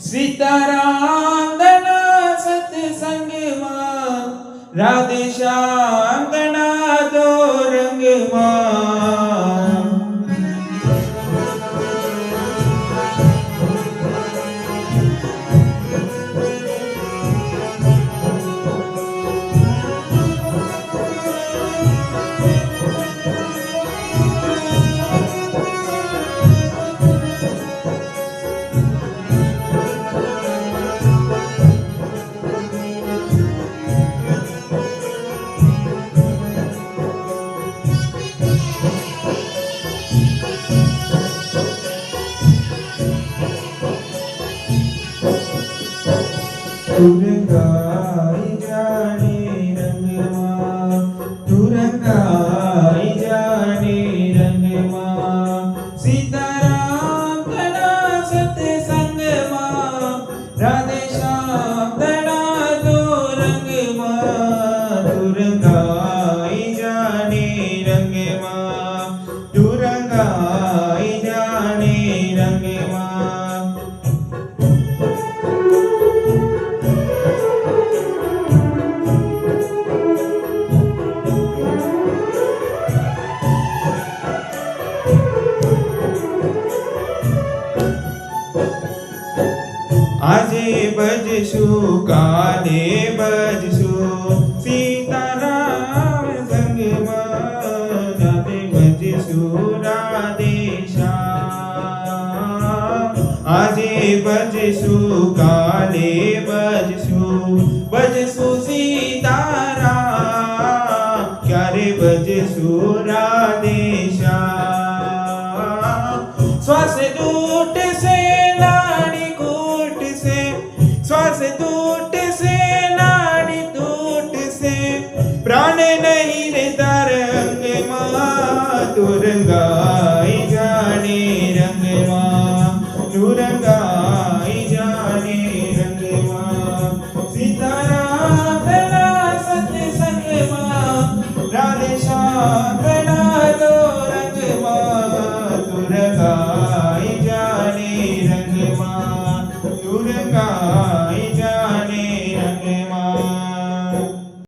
સીતારામના સત્સંગમાં રાધે શ્યામના દો રંગમાં તુરંગાઈ જાને રંગમાં તુરંગાઈ જાને રંગમાં સીતારામના સત્સંગમાં રાધે શ્યામના દો રંગમાં તુરંગાઈ જાને રંગમાં તુરંગાઈ જાને રંગમાં આજે બજશું કાલે બજશું સીતારામ સંગમાં રાધે બજશું રાધે શ્યામ આજે બજશું કાલે બજશું સીતારામ ક્યારે બજશું રાધે શ્યામ શ્વાસ તૂટશે श्वास टूट से नाड़ी टूट से प्राण नहीं रे तरंग माँ तुरंगाई जाने रंग माँ तुरंगाई जाने रंग माँ सीताराम सत्संग माँ राधे श्याम दो रंग माँ तुरंगा